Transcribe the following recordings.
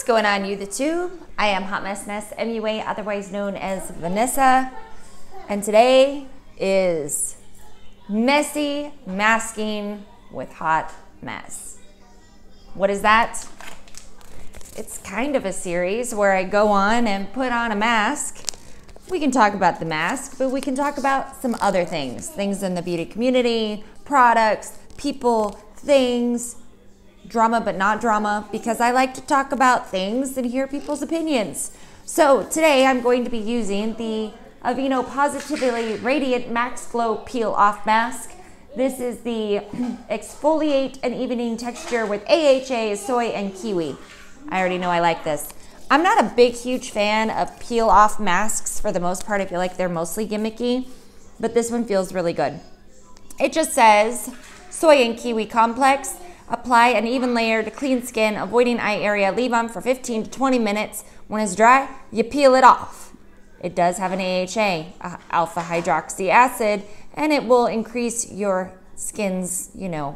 going on YouTube? I am HotMessNessMua, otherwise known as Vanessa, and today is messy masking with hot mess. What is that? It's kind of a series where I go on and put on a mask. We can talk about the mask, but we can talk about some other things in the beauty community, products, people, things, drama but not drama, because I like to talk about things and hear people's opinions. So today I'm going to be using the Aveeno Positively Radiant Max Glow Peel Off Mask. This is the exfoliate and evening texture with AHA, soy, and kiwi. I already know I like this. I'm not a huge fan of peel off masks for the most part. I feel like they're mostly gimmicky, but this one feels really good. It just says soy and kiwi complex. Apply an even layer to clean skin, avoiding eye area. Leave on for 15 to 20 minutes. When it's dry, you peel it off. It does have an AHA, alpha hydroxy acid, and it will increase your skin's,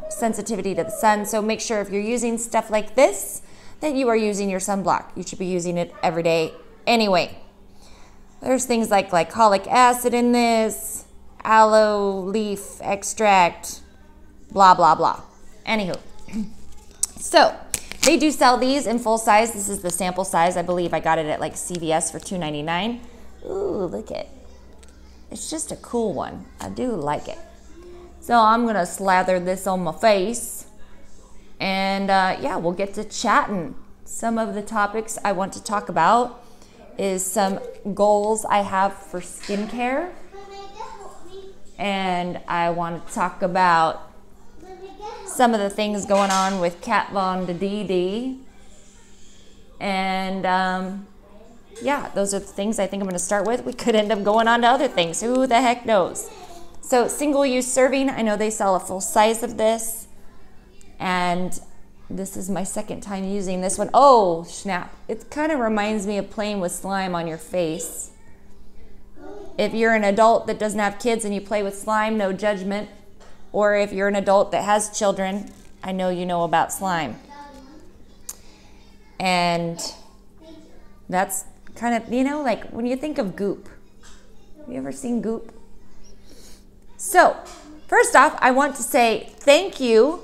sensitivity to the sun. So make sure if you're using stuff like this, that you are using your sunblock. You should be using it every day anyway. There's things like glycolic acid in this, aloe leaf extract, blah, blah, blah. Anywho, so they do sell these in full size. This is the sample size. I believe I got it at like CVS for $2.99. Ooh, look it. It's just a cool one. I do like it. So I'm gonna slather this on my face. And yeah, we'll get to chatting. Some of the topics I want to talk about is some goals I have for skincare. And I want to talk about some of the things going on with Kat Von D. And yeah, those are the things I think I'm going to start with. We could end up going on to other things. Who the heck knows? So single-use serving. I know they sell a full size of this. And this is my second time using this one. Oh, snap. It kind of reminds me of playing with slime on your face. If you're an adult that doesn't have kids and you play with slime, no judgment. Or if you're an adult that has children, I know you know about slime. And that's kind of, like when you think of goop. Have you ever seen goop? So, first off, I want to say thank you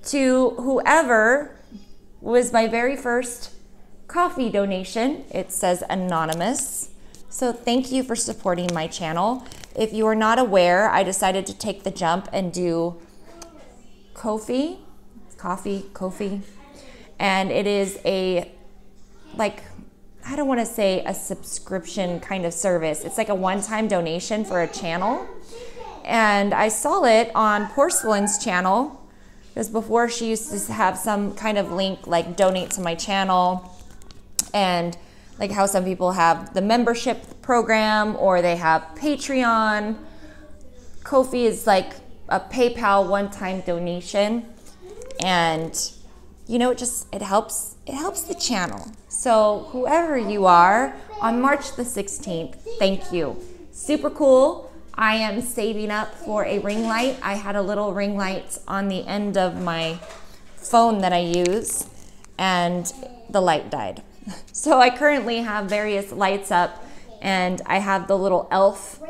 to whoever was my very first coffee donation. It says anonymous. So thank you for supporting my channel. If you are not aware, I decided to take the jump and do Ko-fi, and it is a, I don't want to say a subscription kind of service. It's like a one-time donation for a channel. And I saw it on Porcelain's channel, because before she used to have some kind of link like donate to my channel, and like how some people have the membership program or they have Patreon. Ko-fi is like a PayPal one-time donation, and it helps the channel. So whoever you are, on March the 16th, thank you. Super cool. I am saving up for a ring light. I had a little ring light on the end of my phone that I use, and the light died. So I currently have various lights up, and I have the little elf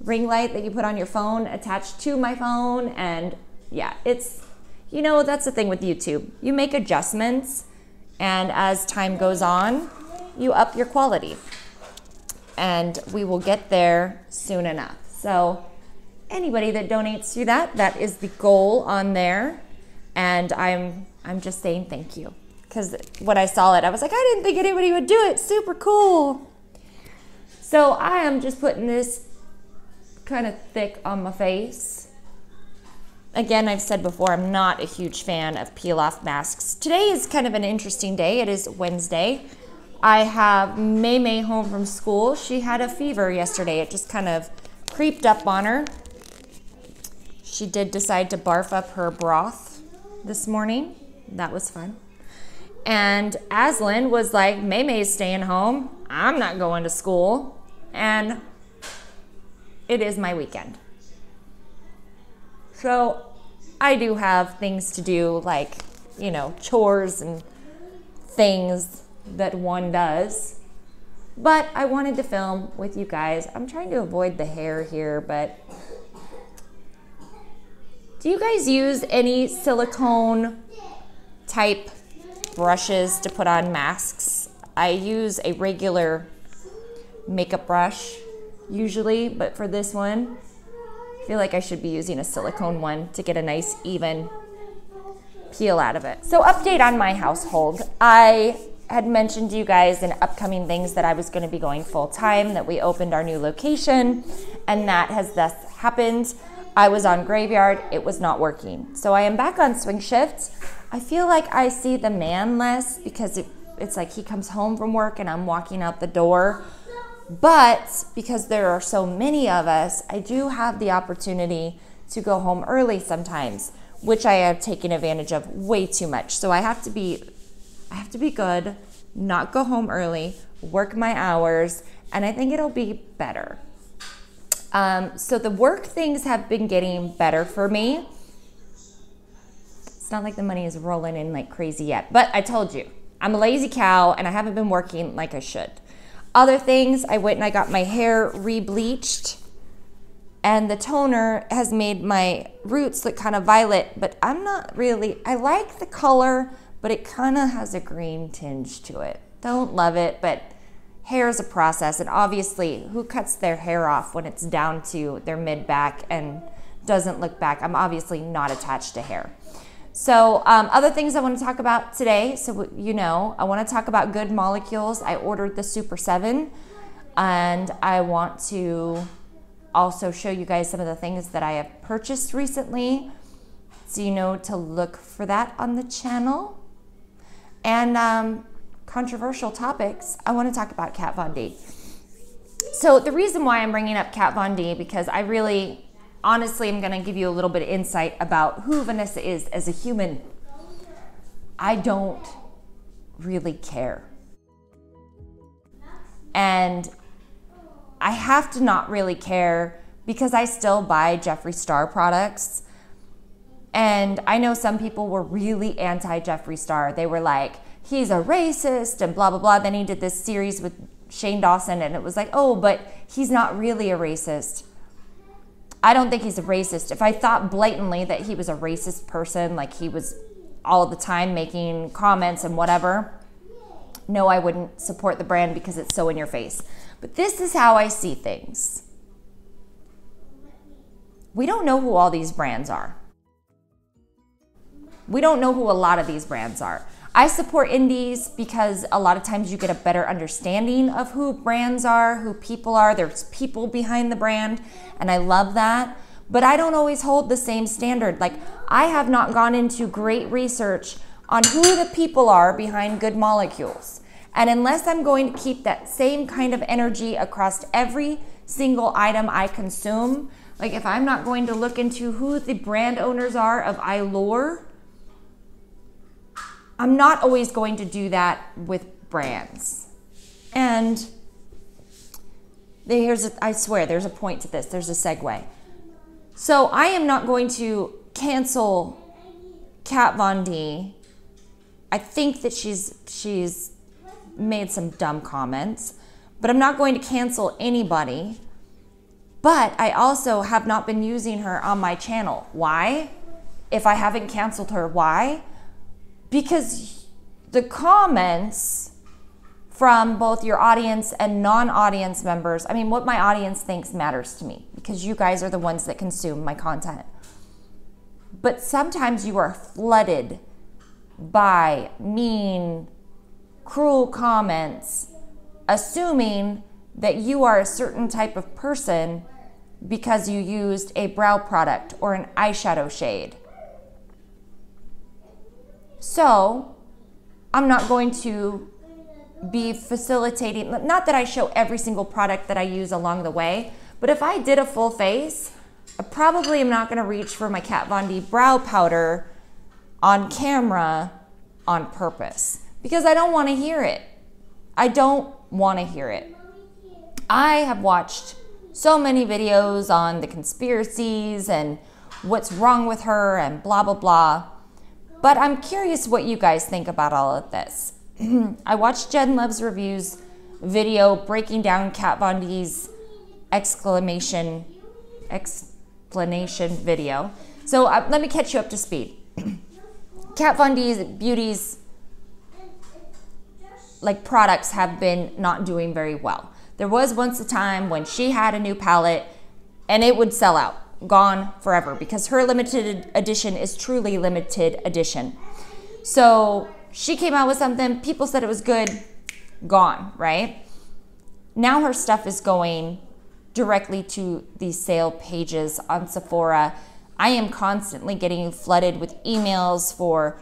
ring light that you put on your phone attached to my phone. And yeah, it's, that's the thing with YouTube. You make adjustments, and as time goes on, you up your quality. And we will get there soon enough. So anybody that donates through that is the goal on there. And I'm just saying thank you. Because when I saw it, I was like, I didn't think anybody would do it. Super cool. So I am just putting this kind of thick on my face. Again, I've said before, I'm not a huge fan of peel-off masks. Today is kind of an interesting day. It is Wednesday. I have May home from school. She had a fever yesterday. It just kind of creeped up on her. She did decide to barf up her broth this morning. That was fun. And Aslan was like, May's staying home. I'm not going to school. And it is my weekend. So I do have things to do, like, chores and things that one does. But I wanted to film with you guys. I'm trying to avoid the hair here, but do you guys use any silicone type brushes to put on masks? I use a regular makeup brush usually, but for this one, I feel like I should be using a silicone one to get a nice even peel out of it. So update on my household. I had mentioned to you guys in upcoming things that I was going to be going full time, that we opened our new location, and that has thus happened. I was on graveyard, it was not working. So I am back on swing shift. I feel like I see the man less because it's like he comes home from work and I'm walking out the door. But because there are so many of us, I do have the opportunity to go home early sometimes, which I have taken advantage of way too much. So I have to be good, not go home early, work my hours, and I think it'll be better. So the work things have been getting better for me. It's not like the money is rolling in like crazy yet, but I told you, I'm a lazy cow and I haven't been working like I should. Other things, I went and I got my hair re-bleached, and the toner has made my roots look kind of violet, but I'm not really, I like the color, but it kind of has a green tinge to it. Don't love it, but hair is a process, and obviously, who cuts their hair off when it's down to their mid-back and doesn't look back? I'm obviously not attached to hair. So other things I want to talk about today, so you know, I want to talk about Good Molecules. I ordered the Super 7, and I want to also show you guys some of the things that I have purchased recently, so you know to look for that on the channel. And controversial topics, I want to talk about Kat Von D. So the reason why I'm bringing up Kat Von D, because I really, honestly, I'm going to give you a little bit of insight about who Vanessa is as a human. I don't really care. And I have to not really care because I still buy Jeffree Star products. And I know some people were really anti-Jeffree Star. They were like, he's a racist and blah, blah, blah. Then he did this series with Shane Dawson and it was like, oh, but he's not really a racist. I don't think he's a racist. If I thought blatantly that he was a racist person, like he was all the time making comments and whatever, no, I wouldn't support the brand because it's so in your face. But this is how I see things. We don't know who all these brands are. We don't know who a lot of these brands are. I support indies because a lot of times you get a better understanding of who brands are, who people are. There's people behind the brand, and I love that. But I don't always hold the same standard. Like, I have not gone into great research on who the people are behind Good Molecules. And unless I'm going to keep that same kind of energy across every single item I consume, like if I'm not going to look into who the brand owners are of Allure, I'm not always going to do that with brands. And I swear, there's a point to this. There's a segue. So I am not going to cancel Kat Von D. I think that she's made some dumb comments, but I'm not going to cancel anybody. But I also have not been using her on my channel. Why? If I haven't canceled her, why? Because the comments from both your audience and non-audience members, I mean, what my audience thinks matters to me because you guys are the ones that consume my content. But sometimes you are flooded by mean, cruel comments, assuming that you are a certain type of person because you used a brow product or an eyeshadow shade. So I'm not going to be facilitating, not that I show every single product that I use along the way, but if I did a full face, I probably am not going to reach for my Kat Von D brow powder on camera on purpose because I don't want to hear it. I don't want to hear it. I have watched so many videos on the conspiracies and what's wrong with her and blah, blah, blah. But I'm curious what you guys think about all of this. I watched Jen Loves Reviews video breaking down Kat Von D's explanation video. So let me catch you up to speed. Kat Von D's beauty's like products have been not doing very well. There was once a time when she had a new palette and it would sell out, gone forever, because her limited edition is truly limited edition. So she came out with something, people said it was good, gone, right? Now her stuff is going directly to the sale pages on Sephora. I am constantly getting flooded with emails for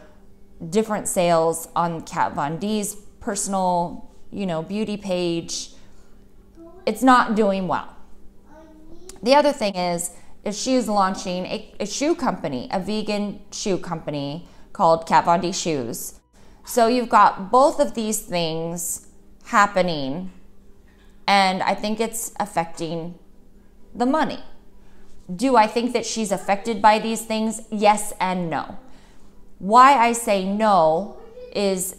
different sales on Kat Von D's personal, beauty page. It's not doing well. The other thing is she is launching a shoe company, a vegan shoe company called Kat Von D Shoes. So you've got both of these things happening, and I think it's affecting the money. Do I think that she's affected by these things? Yes and no. Why I say no is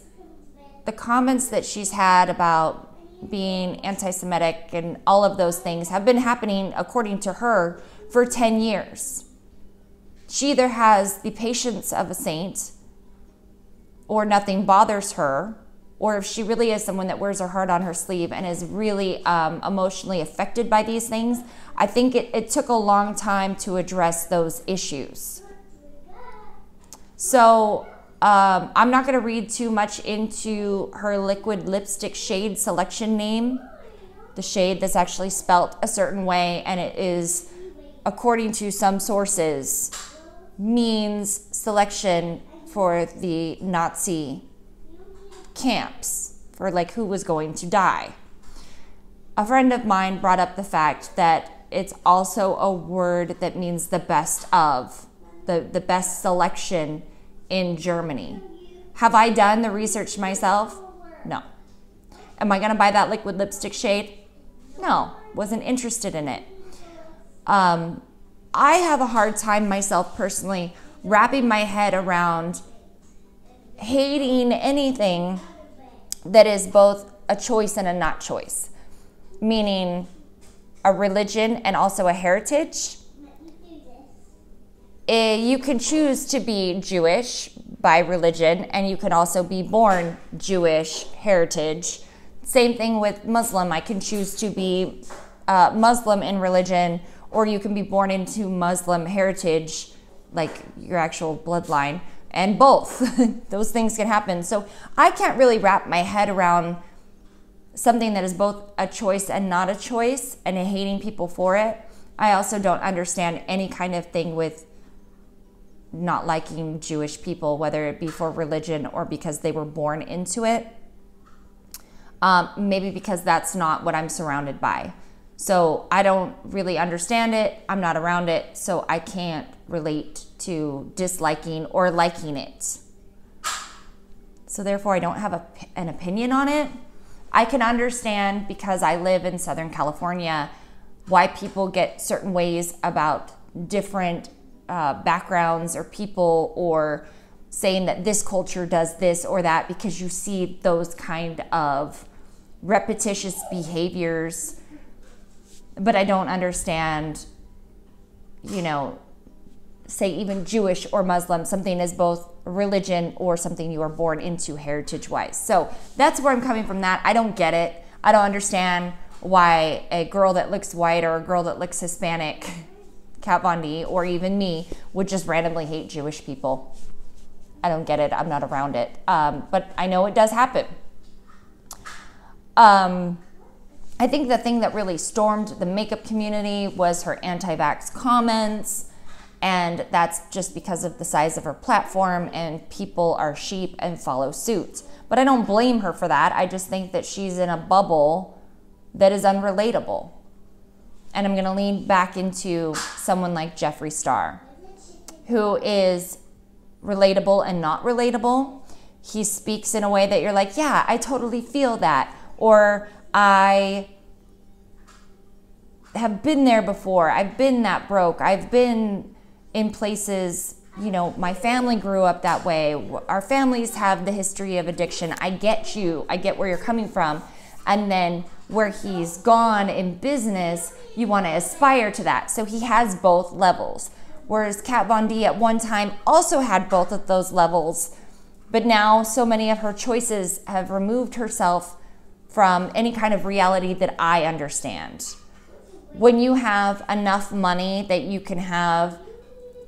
the comments that she's had about being anti-Semitic and all of those things have been happening, according to her, for 10 years. She either has the patience of a saint or nothing bothers her, or if she really is someone that wears her heart on her sleeve and is really emotionally affected by these things, I think it took a long time to address those issues. So I'm not going to read too much into her liquid lipstick shade selection name, the shade that's actually spelt a certain way, and it is, according to some sources, means selection for the Nazi camps, for like who was going to die. A friend of mine brought up the fact that it's also a word that means the best of, the best selection in Germany. Have I done the research myself? No. Am I going to buy that liquid lipstick shade? No, wasn't interested in it. I have a hard time myself personally wrapping my head around hating anything that is both a choice and a not choice, meaning a religion and also a heritage. You can choose to be Jewish by religion, and you can also be born Jewish heritage. Same thing with Muslim. I can choose to be Muslim in religion, or you can be born into Muslim heritage, like your actual bloodline, and both. Those things can happen. So I can't really wrap my head around something that is both a choice and not a choice, and hating people for it. I also don't understand any kind of thing with not liking Jewish people, whether it be for religion or because they were born into it. Maybe because that's not what I'm surrounded by. So I don't really understand it. I'm not around it, so I can't relate to disliking or liking it. So therefore, I don't have an opinion on it. I can understand, because I live in Southern California, why people get certain ways about different backgrounds or people, or saying that this culture does this or that, because you see those kind of repetitious behaviors. But I don't understand, say even Jewish or Muslim, something is both religion or something you are born into heritage-wise. So that's where I'm coming from that. I don't get it. I don't understand why a girl that looks white or a girl that looks Hispanic, Kat Von D, or even me, would just randomly hate Jewish people. I don't get it. I'm not around it. But I know it does happen. I think the thing that really stormed the makeup community was her anti-vax comments, and that's just because of the size of her platform, and people are sheep and follow suit. But I don't blame her for that. I just think that she's in a bubble that is unrelatable. And I'm going to lean back into someone like Jeffree Star, who is relatable and not relatable. He speaks in a way that you're like, yeah, I totally feel that. Or I have been there before. I've been that broke. I've been in places you know, my family grew up that way. Our families have the history of addiction. I get you. I get where you're coming from. And then where he's gone in business, you want to aspire to that. So he has both levels. Whereas Kat Von D at one time also had both of those levels. But now so many of her choices have removed herself from any kind of reality that I understand. When you have enough money that you can have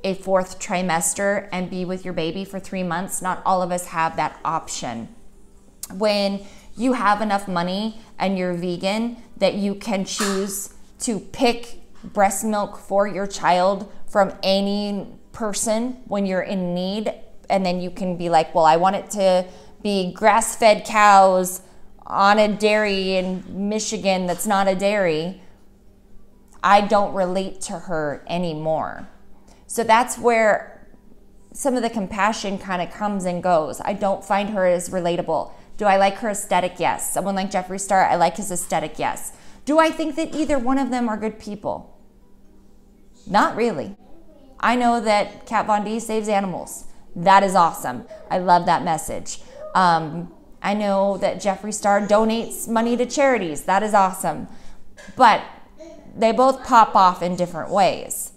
a 4th trimester and be with your baby for 3 months, not all of us have that option. When you have enough money and you're vegan that you can choose to pick breast milk for your child from any person when you're in need, and then you can be like, well, I want it to be grass-fed cows on a dairy in Michigan that's not a dairy. I don't relate to her anymore. So that's where some of the compassion kind of comes and goes. I don't find her as relatable. Do I like her aesthetic? Yes. Someone like Jeffree Star, I like his aesthetic? Yes. Do I think that either one of them are good people? Not really. I know that Kat Von D saves animals. That is awesome. I love that message. I know that Jeffree Star donates money to charities. That is awesome. But they both pop off in different ways.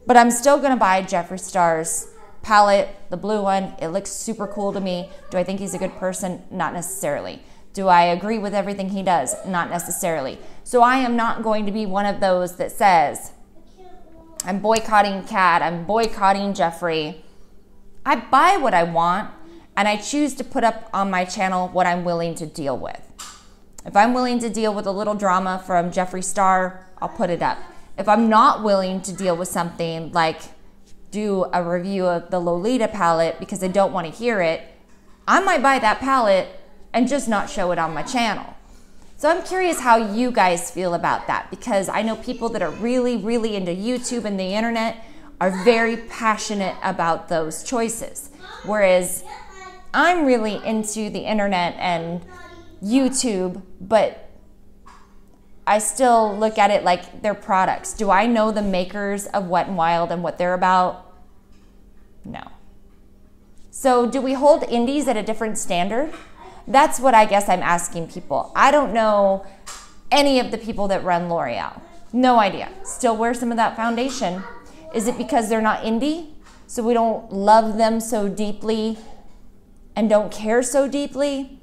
But I'm still going to buy Jeffree Star's palette, the blue one. It looks super cool to me. Do I think he's a good person? Not necessarily. Do I agree with everything he does? Not necessarily. So I am not going to be one of those that says, I'm boycotting Kat, I'm boycotting Jeffree. I buy what I want, and I choose to put up on my channel what I'm willing to deal with. If I'm willing to deal with a little drama from Jeffree Star, I'll put it up. If I'm not willing to deal with something like do a review of the Lolita palette because I don't want to hear it, I might buy that palette and just not show it on my channel. So I'm curious how you guys feel about that, because I know people that are really, really into YouTube and the internet are very passionate about those choices. Whereas I'm really into the internet and YouTube, but I still look at it like they're products. Do I know the makers of Wet n Wild and what they're about? No. So do we hold indies at a different standard? That's what I guess I'm asking people. I don't know any of the people that run L'Oreal. No idea. Still wear some of that foundation. Is it because they're not indie? So we don't love them so deeply and don't care so deeply?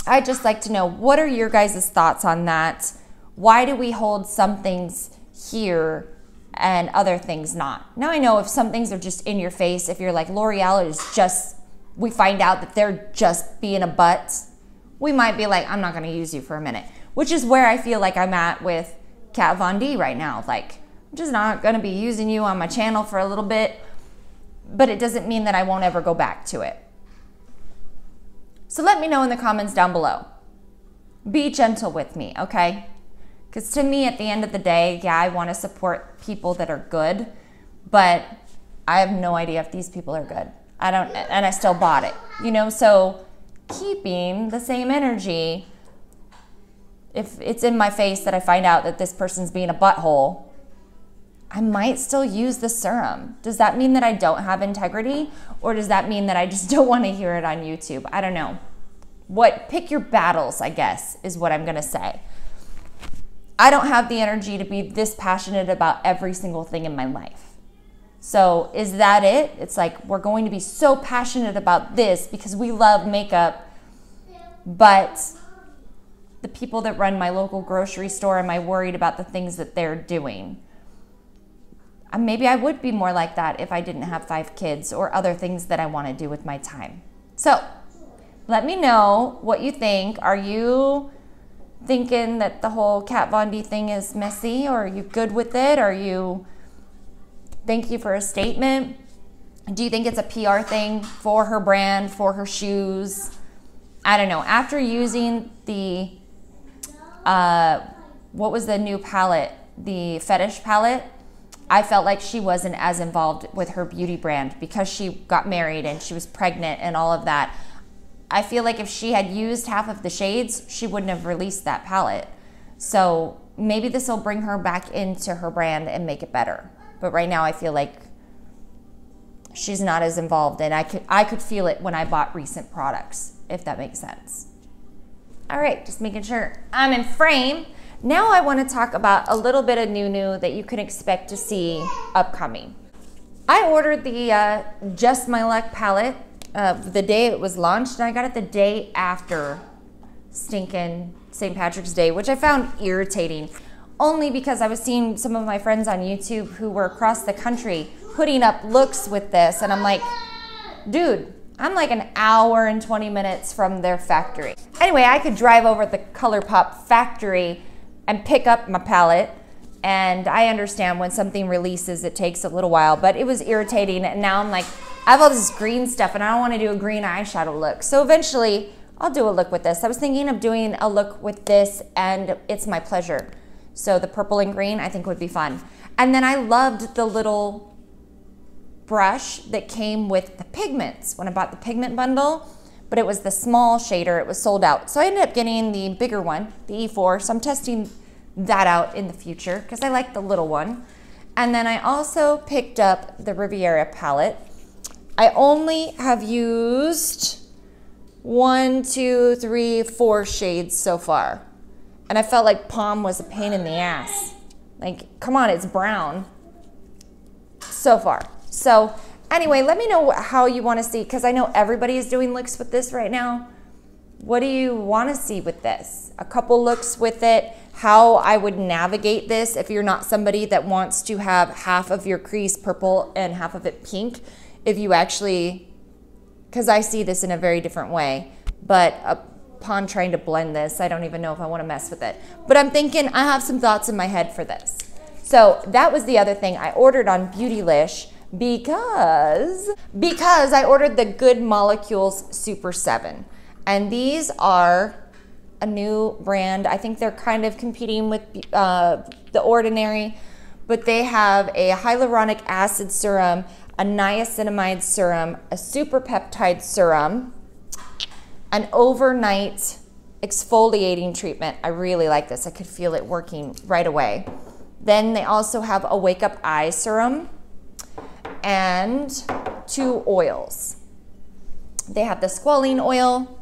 I'd just like to know, what are your guys' thoughts on that? Why do we hold some things here and other things not? Now I know if some things are just in your face, if you're like L'Oreal is just, we find out that they're just being a butt, we might be like, I'm not gonna use you for a minute, which is where I feel like I'm at with Kat Von D right now. Like, I'm just not gonna be using you on my channel for a little bit, but it doesn't mean that I won't ever go back to it. So let me know in the comments down below. Be gentle with me, okay? Because to me, at the end of the day, yeah, I want to support people that are good, but I have no idea if these people are good. I don't, and I still bought it, you know? So keeping the same energy, if it's in my face that I find out that this person's being a butthole, I might still use the serum. Does that mean that I don't have integrity? Or does that mean that I just don't want to hear it on YouTube? I don't know. Pick your battles, I guess, is what I'm gonna say. I don't have the energy to be this passionate about every single thing in my life. So is that it? It's like, we're going to be so passionate about this because we love makeup, but the people that run my local grocery store, am I worried about the things that they're doing? Maybe I would be more like that if I didn't have 5 kids or other things that I want to do with my time. So let me know what you think. Are you thinking that the whole Kat Von D thing is messy, or are you good with it? Are you, thank you for a statement? Do you think it's a PR thing for her brand, for her shoes? I don't know. After using the, what was the new palette? The Fetish palette. I felt like she wasn't as involved with her beauty brand because she got married and she was pregnant and all of that. I feel like if she had used half of the shades, she wouldn't have released that palette. So maybe this will bring her back into her brand and make it better. But right now I feel like she's not as involved in. I could feel it when I bought recent products, if that makes sense. All right, just making sure I'm in frame. Now I want to talk about a little bit of new that you can expect to see upcoming. I ordered the Just My Luck palette the day it was launched, and I got it the day after stinking St. Patrick's Day, which I found irritating, only because I was seeing some of my friends on YouTube who were across the country putting up looks with this, and I'm like, dude, I'm like an hour and 20 minutes from their factory. Anyway, I could drive over to the ColourPop factory and pick up my palette, and I understand when something releases it takes a little while, but it was irritating, and now I'm like, I have all this green stuff and I don't want to do a green eyeshadow look. So eventually I'll do a look with this. I was thinking of doing a look with this, and It's My Pleasure. So the purple and green I think would be fun. And then I loved the little brush that came with the pigments when I bought the pigment bundle, but it was the small shader, it was sold out. So I ended up getting the bigger one, the E4, so I'm testing that out in the future because I like the little one. And then I also picked up the Riviera palette. I only have used 1, 2, 3, 4 shades so far. And I felt like Palm was a pain in the ass. Like, come on, it's brown so far. So anyway, let me know how you want to see, because I know everybody is doing looks with this right now. What do you want to see with this? A couple looks with it, how I would navigate this if you're not somebody that wants to have half of your crease purple and half of it pink. If you actually, because I see this in a very different way, but upon trying to blend this, I don't even know if I want to mess with it. But I'm thinking I have some thoughts in my head for this. So that was the other thing I ordered on Beautylish, because I ordered the Good Molecules Super 7. And these are a new brand. I think they're kind of competing with The Ordinary, but they have a hyaluronic acid serum, a niacinamide serum, a super peptide serum, an overnight exfoliating treatment. I really like this. I could feel it working right away. Then they also have a wake up eye serum and 2 oils. They have the squalene oil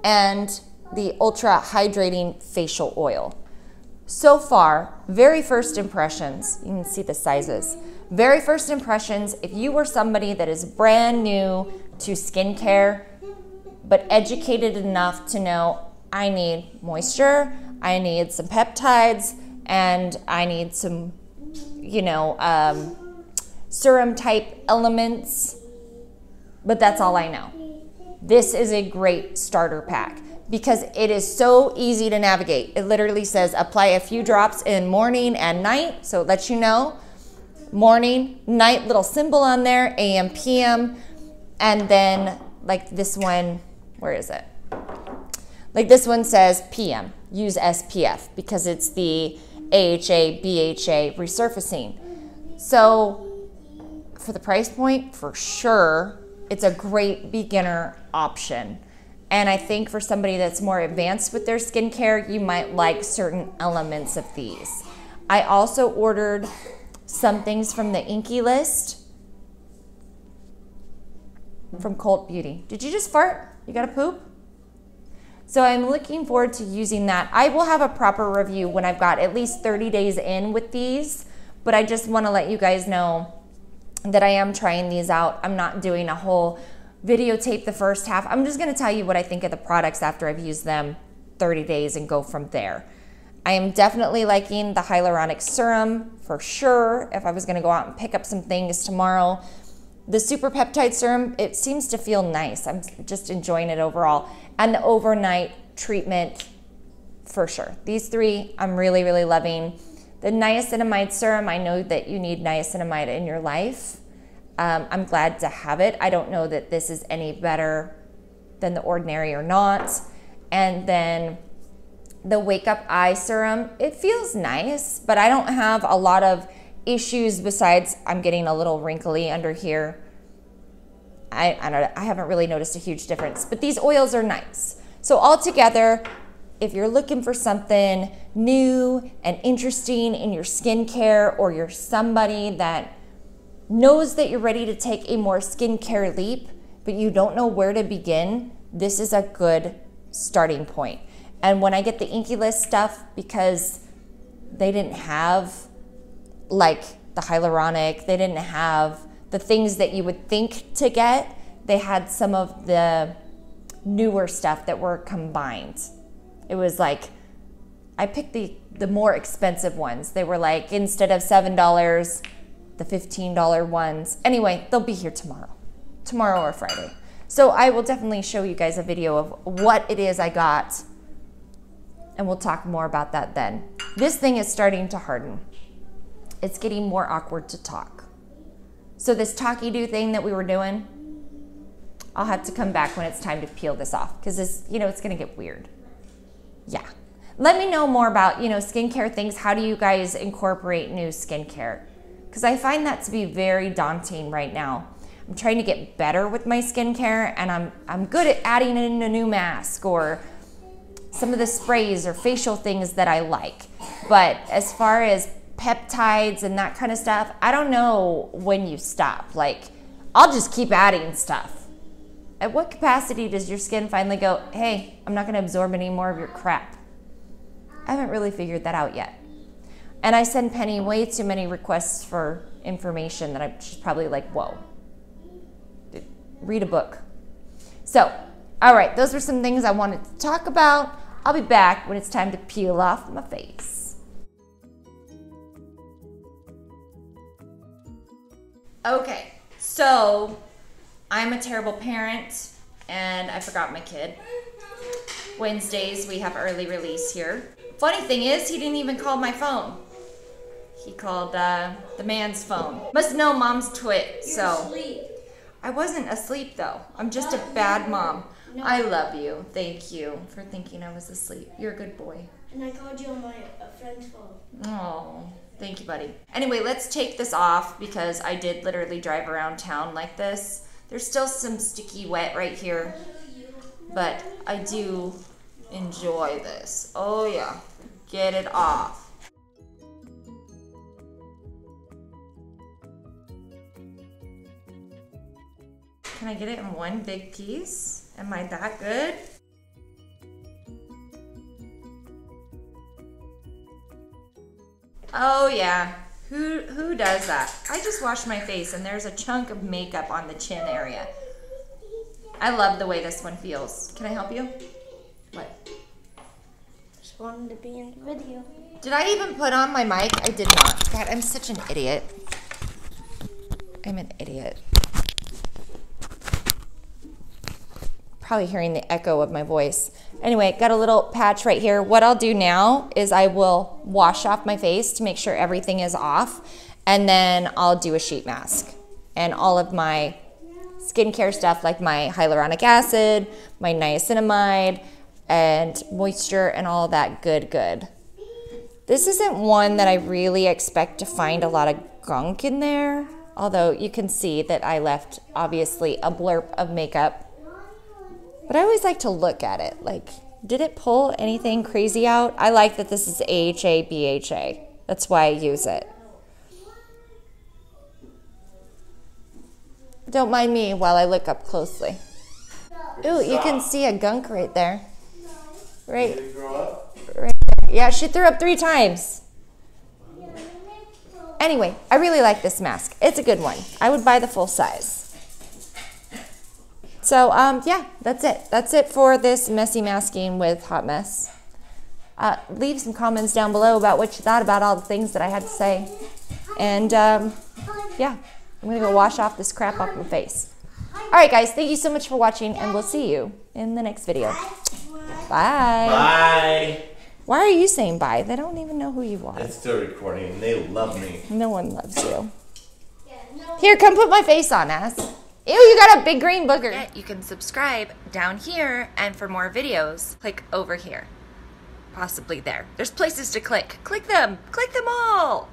and the ultra hydrating facial oil. So far, very first impressions, you can see the sizes. Very first impressions, if you were somebody that is brand new to skincare, but educated enough to know I need moisture, I need some peptides, and I need some, serum type elements, but that's all I know. This is a great starter pack because it is so easy to navigate. It literally says apply a few drops in morning and night, so it lets you know morning, night, little symbol on there, AM, PM, and then like this one, where is it? Like this one says PM, use SPF because it's the AHA, BHA resurfacing. So for the price point, for sure, it's a great beginner option. And I think for somebody that's more advanced with their skincare, you might like certain elements of these. I also ordered some things from the Inkey list from Cult Beauty. Did you just fart? You got to poop? So I'm looking forward to using that. I will have a proper review when I've got at least 30 days in with these, but I just want to let you guys know that I am trying these out. I'm not doing a whole videotape the first half. I'm just going to tell you what I think of the products after I've used them 30 days and go from there. I am definitely liking the hyaluronic serum for sure. If I was going to go out and pick up some things tomorrow, the super peptide serum, it seems to feel nice. I'm just enjoying it overall. And the overnight treatment for sure. These 3 I'm really, really loving. The niacinamide serum, I know that you need niacinamide in your life. I'm glad to have it. I don't know that this is any better than The Ordinary or not. And then the Wake Up Eye Serum, it feels nice, but I don't have a lot of issues besides I'm getting a little wrinkly under here. I haven't really noticed a huge difference, but these oils are nice. So altogether, if you're looking for something new and interesting in your skincare, or you're somebody that knows that you're ready to take a more skincare leap, but you don't know where to begin, this is a good starting point. And when I get the Inkey list stuff, because they didn't have like the hyaluronic, they didn't have the things that you would think to get, they had some of the newer stuff that were combined. It was like, I picked the more expensive ones. They were like, instead of $7, the $15 ones. Anyway, they'll be here tomorrow or Friday. So I will definitely show you guys a video of what it is I got, and we'll talk more about that then. This thing is starting to harden. It's getting more awkward to talk. So this talky-do thing that we were doing, I'll have to come back when it's time to peel this off, because it's, you know, it's gonna get weird. Yeah. Let me know more about, you know, skincare things. How do you guys incorporate new skincare? Because I find that to be very daunting right now. I'm trying to get better with my skincare, and I'm good at adding in a new mask or some of the sprays or facial things that I like. But as far as peptides and that kind of stuff, I don't know when you stop. Like, I'll just keep adding stuff. At what capacity does your skin finally go, hey, I'm not gonna absorb any more of your crap? I haven't really figured that out yet. And I send Penny way too many requests for information that she's probably like, whoa, read a book. So, all right, those are some things I wanted to talk about. I'll be back when it's time to peel off my face. Okay, so I'm a terrible parent and I forgot my kid. Wednesdays we have early release here. Funny thing is, he didn't even call my phone. He called the man's phone. Must know mom's twit, so. Asleep. I wasn't asleep though. I'm just a bad mom. No. I love you. Thank you for thinking I was asleep. You're a good boy. And I called you on my friend's phone. Oh, thank you, buddy. Anyway, let's take this off because I did literally drive around town like this. There's still some sticky wet right here, but I do enjoy this. Oh yeah, get it off. Can I get it in one big piece? Am I that good? Oh yeah, who does that? I just washed my face and there's a chunk of makeup on the chin area. I love the way this one feels. Can I help you? What? Just wanted to be in the video. Did I even put on my mic? I did not. God, I'm such an idiot. I'm an idiot. Probably hearing the echo of my voice. Anyway, got a little patch right here. What I'll do now is I will wash off my face to make sure everything is off, and then I'll do a sheet mask. And all of my skincare stuff like my hyaluronic acid, my niacinamide, and moisture, and all that good. This isn't one that I really expect to find a lot of gunk in there, although you can see that I left, obviously, a blurb of makeup. But I always like to look at it. Like, did it pull anything crazy out? I like that this is AHA, BHA. That's why I use it. Don't mind me while I look up closely. Ooh, you can see a gunk right there. Right there. Yeah, she threw up 3 times. Anyway, I really like this mask. It's a good one. I would buy the full size. So, yeah, that's it. That's it for this messy masking with Hot Mess. Leave some comments down below about what you thought about all the things that I had to say. And, yeah, I'm going to go wash off this crap off my face. All right, guys, thank you so much for watching, and we'll see you in the next video. Bye. Bye. Why are you saying bye? They don't even know who you are. It's still recording, and they love me. No one loves you. Here, come put my face on, ass. Ew, you got a big green booger. You can subscribe down here, and for more videos, click over here. Possibly there. There's places to click. Click them. Click them all.